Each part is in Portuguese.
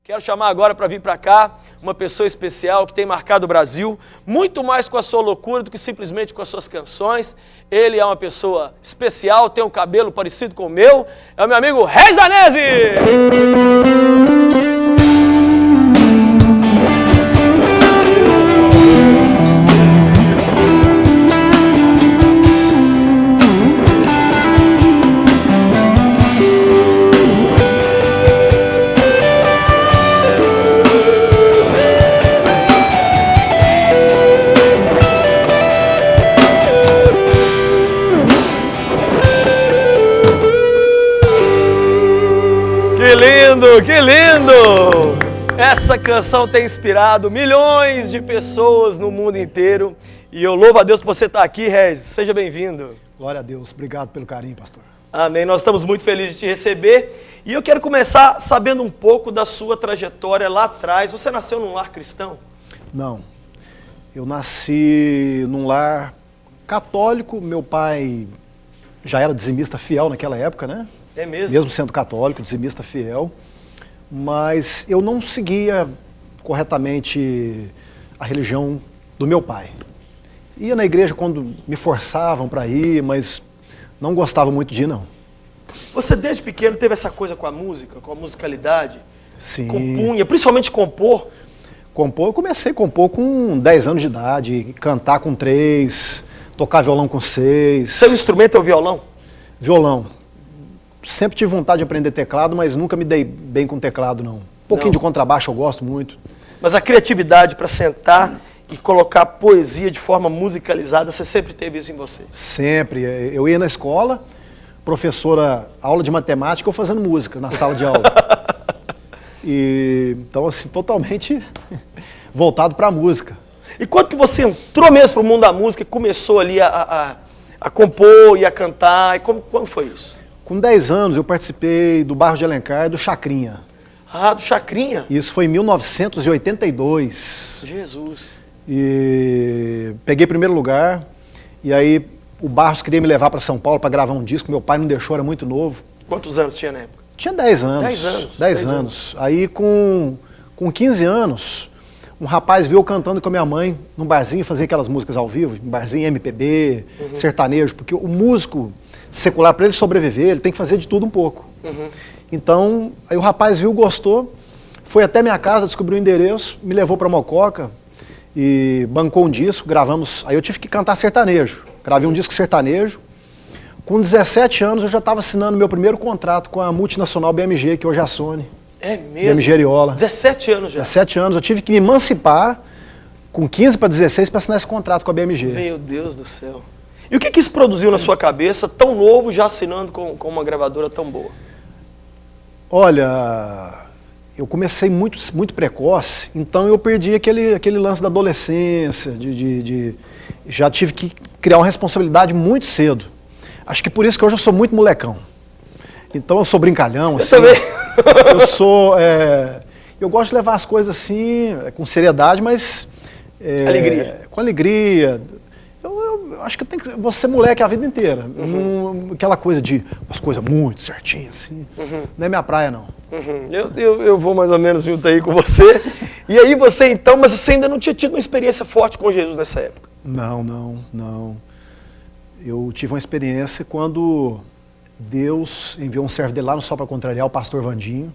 Quero chamar agora para vir para cá uma pessoa especial que tem marcado o Brasil, muito mais com a sua loucura do que simplesmente com as suas canções. Ele é uma pessoa especial, tem um cabelo parecido com o meu, é o meu amigo Regis Danese! Que lindo! Essa canção tem inspirado milhões de pessoas no mundo inteiro. E eu louvo a Deus por você estar aqui, Regis. Seja bem-vindo. Glória a Deus. Obrigado pelo carinho, pastor. Amém. Nós estamos muito felizes de te receber. E eu quero começar sabendo um pouco da sua trajetória lá atrás. Você nasceu num lar cristão? Não. Eu nasci num lar católico. Meu pai já era dizimista fiel naquela época, né? É mesmo? Mesmo sendo católico, dizimista fiel. Mas eu não seguia corretamente a religião do meu pai. Ia na igreja quando me forçavam para ir, mas não gostava muito de ir, não. Você desde pequeno teve essa coisa com a música, com a musicalidade? Sim. Compunha, principalmente compor? Compor, eu comecei a compor com 10 anos de idade, cantar com 3, tocar violão com 6. Seu instrumento é o violão? Violão. Sempre tive vontade de aprender teclado, mas nunca me dei bem com teclado, não. Um pouquinho de contrabaixo eu gosto muito. Mas a criatividade para sentar e colocar poesia de forma musicalizada, você sempre teve isso em você? Sempre. Eu ia na escola, professora, aula de matemática, eu fazendo música na sala de aula. E, então, assim, totalmente voltado para a música. E quando que você entrou mesmo para o mundo da música e começou ali a compor e a cantar? E quando foi isso? Com 10 anos eu participei do bairro de Alencar, do Chacrinha. Ah, do Chacrinha? Isso foi em 1982. Jesus. E peguei primeiro lugar, e aí o Barros queria me levar para São Paulo para gravar um disco, meu pai não deixou, era muito novo. Quantos anos tinha na época? Tinha 10 anos. 10 anos. 10 anos. Aí com 15 anos, um rapaz viu eu cantando com a minha mãe num barzinho, fazia aquelas músicas ao vivo, um barzinho MPB, sertanejo, porque o músico secular, para ele sobreviver, ele tem que fazer de tudo um pouco. Então, aí o rapaz viu, gostou, foi até minha casa, descobriu o endereço, me levou para Mococa e bancou um disco, gravamos. Aí eu tive que cantar sertanejo, gravei um disco sertanejo. Com 17 anos eu já estava assinando meu primeiro contrato com a multinacional BMG, que hoje é a Sony. É mesmo? BMG Ariola. 17 anos já? 17 anos, eu tive que me emancipar com 15 para 16 para assinar esse contrato com a BMG. Meu Deus do céu. E o que isso produziu na sua cabeça, tão novo, já assinando com uma gravadora tão boa? Olha, eu comecei muito precoce, então eu perdi aquele lance da adolescência, já tive que criar uma responsabilidade muito cedo. Acho que por isso que hoje eu sou muito molecão. Então eu sou brincalhão, assim. Eu também. Eu gosto de levar as coisas assim, com seriedade, mas... alegria. Com alegria. Eu acho que eu vou ser moleque a vida inteira. Aquela coisa de umas coisas muito certinhas, assim. Não é minha praia, não. Eu vou mais ou menos junto aí com você. E aí você então, mas você ainda não tinha tido uma experiência forte com Jesus nessa época? Não. Eu tive uma experiência quando Deus enviou um servo dele lá no Só Pra Contrariar, o pastor Vandinho.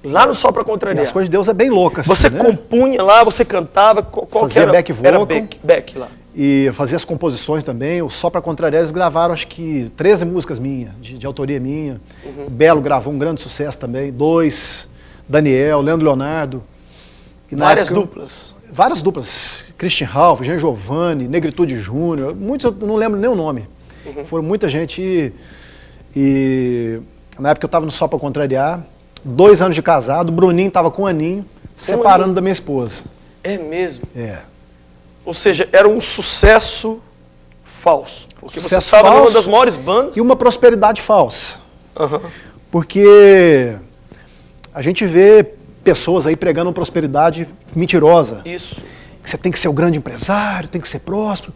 Lá no Só Pra Contrariar? E as coisas de Deus é bem loucas. Você né? compunha lá, você cantava, qual fazia que era? Back vocal. Era back lá. E fazia as composições também. O Só Pra Contrariar, eles gravaram acho que 13 músicas minhas, de autoria minha. O Belo gravou um grande sucesso também. 2, Daniel, Leandro Leonardo. E várias duplas? Várias duplas. Christian Ralph, Jean Giovanni, Negritude Júnior. Muitos eu não lembro nem o nome. Foram muita gente. E na época eu estava no Só Pra Contrariar. 2 anos de casado. O Bruninho estava com o Aninho, separando da minha esposa. É mesmo? É. Ou seja, era um sucesso falso. Porque Sucesso você estava numa falso das maiores bandas. E uma prosperidade falsa. Porque a gente vê pessoas aí pregando prosperidade mentirosa. Isso. Que você tem que ser o grande empresário, tem que ser próspero.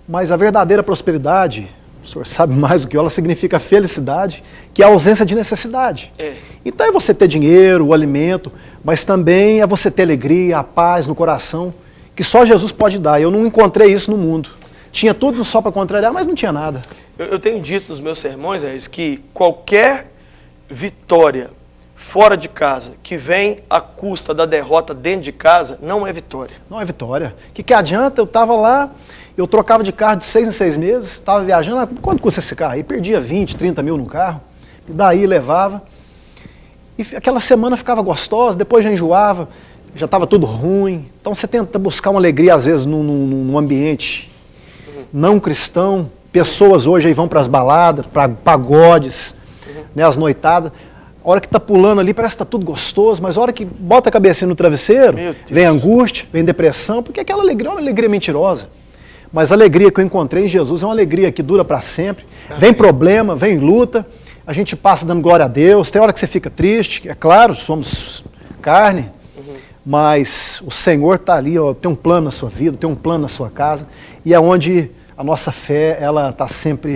Mas a verdadeira prosperidade o senhor sabe mais do que eu, ela significa felicidade, que é a ausência de necessidade. Então é você ter dinheiro, o alimento, mas também é você ter alegria, a paz no coração, que só Jesus pode dar. Eu não encontrei isso no mundo. Tinha tudo só para contrariar, mas não tinha nada. Eu tenho dito nos meus sermões, Regis, que qualquer vitória fora de casa que vem à custa da derrota dentro de casa não é vitória. Não é vitória. O que adianta? Eu estava lá, eu trocava de carro de 6 em 6 meses, estava viajando, quanto custa esse carro? Aí perdia 20, 30 mil no carro, e daí levava. E aquela semana ficava gostosa, depois já enjoava, já estava tudo ruim. Então você tenta buscar uma alegria, às vezes, num ambiente não cristão. Pessoas hoje aí vão para as baladas, para pagodes, né, as noitadas. A hora que está pulando ali, parece que está tudo gostoso, mas a hora que bota a cabecinha no travesseiro, vem angústia, vem depressão, porque aquela alegria é uma alegria mentirosa. Mas a alegria que eu encontrei em Jesus é uma alegria que dura para sempre. Vem problema, vem luta, a gente passa dando glória a Deus, tem hora que você fica triste, é claro, somos carne, mas o Senhor está ali, ó, tem um plano na sua vida, tem um plano na sua casa, e é onde a nossa fé, ela está sempre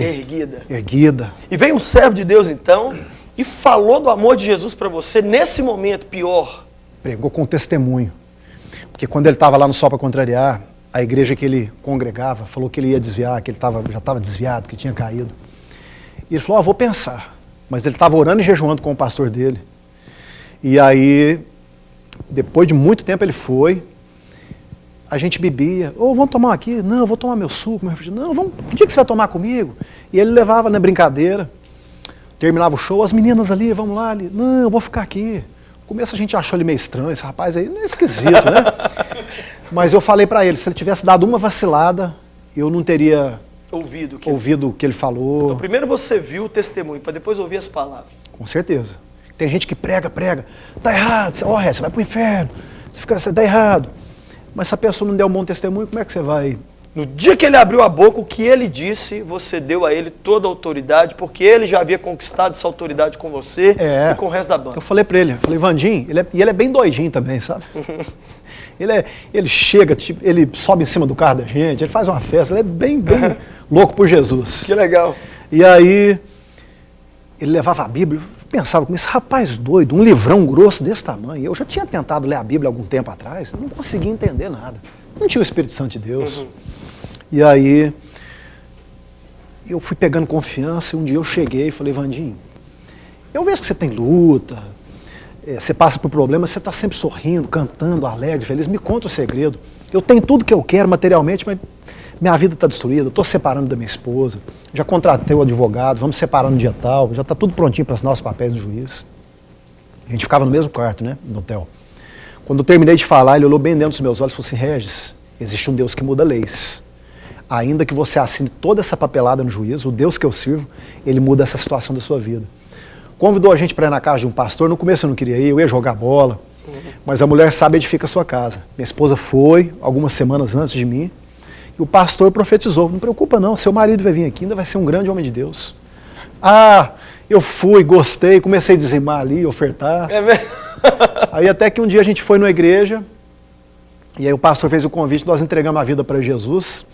erguida. E vem um servo de Deus, então, e falou do amor de Jesus para você nesse momento pior. Pregou com testemunho. Porque quando ele estava lá no Sol para Contrariar, a igreja que ele congregava falou que ele ia desviar, que ele já estava desviado, que tinha caído. E ele falou, vou pensar. Mas ele estava orando e jejuando com o pastor dele. E aí, depois de muito tempo ele foi, a gente bebia. Vamos tomar aqui? Não, eu vou tomar meu suco, meu refrigerante. Não, que dia que você vai tomar comigo? E ele levava na brincadeira. Terminava o show, as meninas ali, vamos lá. Ali. Não, eu vou ficar aqui. No começo a gente achou ele meio estranho, esse rapaz aí é esquisito, né? Mas eu falei para ele, se ele tivesse dado uma vacilada, eu não teria ouvido o que ele falou. Então primeiro você viu o testemunho, para depois ouvir as palavras. Com certeza. Tem gente que prega, tá errado, você vai pro inferno, você tá errado. Mas se a pessoa não der um bom testemunho, como é que você vai? No dia que ele abriu a boca, o que ele disse, você deu a ele toda a autoridade, porque ele já havia conquistado essa autoridade com você e com o resto da banda. Eu falei para ele, Vandinho, ele é bem doidinho também, sabe? Ele chega, tipo, ele sobe em cima do carro da gente, ele faz uma festa, ele é bem louco por Jesus. Que legal. E aí, ele levava a Bíblia, eu pensava com esse rapaz doido, um livrão grosso desse tamanho. Eu já tinha tentado ler a Bíblia algum tempo atrás, não conseguia entender nada. Não tinha o Espírito Santo de Deus. E aí, eu fui pegando confiança e um dia eu cheguei e falei, Vandinho, eu vejo que você tem luta, você passa por problemas, você está sempre sorrindo, cantando, alegre, feliz, me conta o segredo. Eu tenho tudo que eu quero materialmente, mas minha vida está destruída, estou separando da minha esposa, já contratei o advogado, vamos separar no dia tal, já está tudo prontinho para assinar os papéis do juiz. A gente ficava no mesmo quarto, né, no hotel. Quando eu terminei de falar, ele olhou bem dentro dos meus olhos e falou assim, Regis, existe um Deus que muda leis. Ainda que você assine toda essa papelada no juízo, o Deus que eu sirvo, ele muda essa situação da sua vida. Convidou a gente para ir na casa de um pastor, no começo eu não queria ir, eu ia jogar bola, mas a mulher sabe edifica a sua casa. Minha esposa foi, algumas semanas antes de mim, e o pastor profetizou, não preocupa não, seu marido vai vir aqui, ainda vai ser um grande homem de Deus. Eu fui, gostei, comecei a dizimar ali, ofertar. É mesmo? Aí até que um dia a gente foi na igreja, e aí o pastor fez o convite, nós entregamos a vida para Jesus,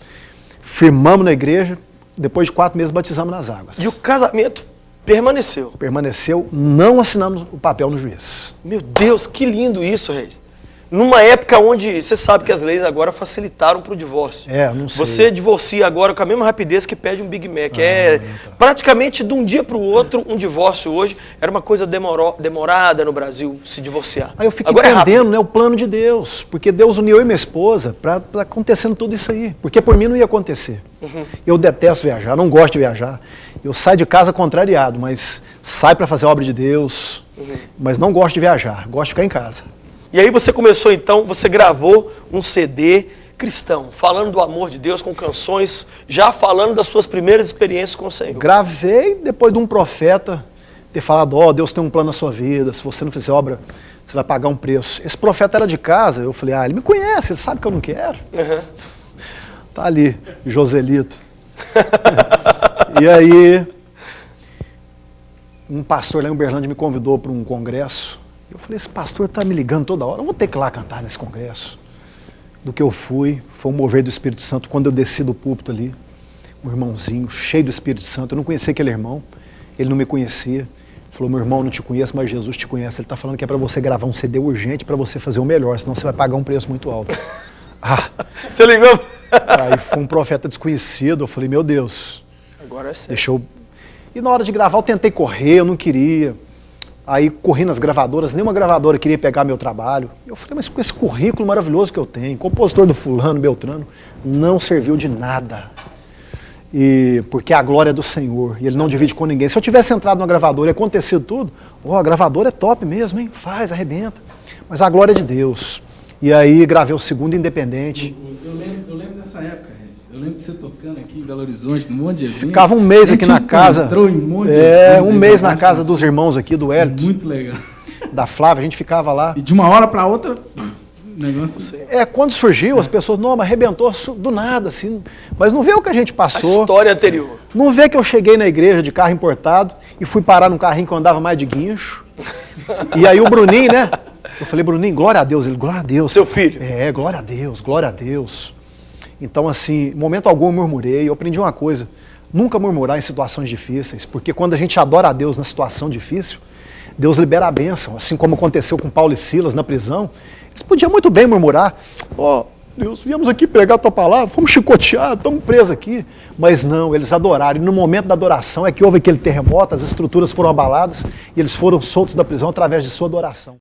firmamos na igreja, depois de 4 meses batizamos nas águas. E o casamento permaneceu? Permaneceu, não assinamos o papel no juiz. Meu Deus, que lindo isso, Reis. Numa época onde você sabe que as leis agora facilitaram para o divórcio. Não sei. Você divorcia agora com a mesma rapidez que pede um Big Mac. Praticamente de um dia para o outro, um divórcio hoje era uma coisa demorada no Brasil, se divorciar. Aí eu fiquei entendendo, né, o plano de Deus, porque Deus uniu eu e minha esposa para acontecendo tudo isso aí, porque por mim não ia acontecer. Eu detesto viajar, não gosto de viajar. Eu saio de casa contrariado, mas saio para fazer a obra de Deus, mas não gosto de viajar, gosto de ficar em casa. E aí você começou então, você gravou um CD cristão, falando do amor de Deus com canções, já falando das suas primeiras experiências com o Senhor. Gravei depois de um profeta ter falado, Deus tem um plano na sua vida, se você não fizer obra, você vai pagar um preço. Esse profeta era de casa, eu falei, ele me conhece, ele sabe que eu não quero. Tá ali, Joselito. E aí, um pastor lá em Uberlândia me convidou para um congresso. Eu falei, esse pastor está me ligando toda hora, eu vou ter que ir lá cantar nesse congresso. Do que eu fui, foi um mover do Espírito Santo, quando eu desci do púlpito ali, um irmãozinho, cheio do Espírito Santo. Eu não conhecia aquele irmão, ele não me conhecia. Ele falou, meu irmão, não te conheço, mas Jesus te conhece. Ele está falando que é para você gravar um CD urgente, para você fazer o melhor, senão você vai pagar um preço muito alto. Você ligou? Aí foi um profeta desconhecido, eu falei, meu Deus. Agora é sério. Deixa eu... E na hora de gravar eu tentei correr, eu não queria. Aí corri nas gravadoras, nenhuma gravadora queria pegar meu trabalho. Eu falei, mas com esse currículo maravilhoso que eu tenho, compositor do fulano, Beltrano, não serviu de nada. Porque a glória é do Senhor, e Ele não divide com ninguém. Se eu tivesse entrado numa gravadora e acontecido tudo, a gravadora é top mesmo, hein? Faz, arrebenta. Mas a glória é de Deus. E aí gravei o segundo independente. Eu lembro dessa época, Regis. Eu lembro de você tocando aqui em Belo Horizonte, num monte de evento. Ficava um mês aqui na casa. Entrou em um monte de um mês na casa dos irmãos aqui, do Hélito. Muito legal. Da Flávia, a gente ficava lá. E de uma hora para outra, negócio... Quando surgiu, as pessoas, não, mas arrebentou do nada, assim. Mas não vê o que a gente passou. A história anterior. Não vê que eu cheguei na igreja de carro importado e fui parar num carrinho que eu andava mais de guincho. E aí o Bruninho, né? Eu falei, Bruninho, glória a Deus. Ele, glória a Deus. Seu filho. Glória a Deus, glória a Deus. Então, assim, em momento algum eu murmurei. Eu aprendi uma coisa, nunca murmurar em situações difíceis, porque quando a gente adora a Deus na situação difícil, Deus libera a bênção, assim como aconteceu com Paulo e Silas na prisão. Eles podiam muito bem murmurar, Deus, viemos aqui pregar a tua palavra, fomos chicoteados, estamos presos aqui. Mas não, eles adoraram. E no momento da adoração é que houve aquele terremoto, as estruturas foram abaladas e eles foram soltos da prisão através de sua adoração.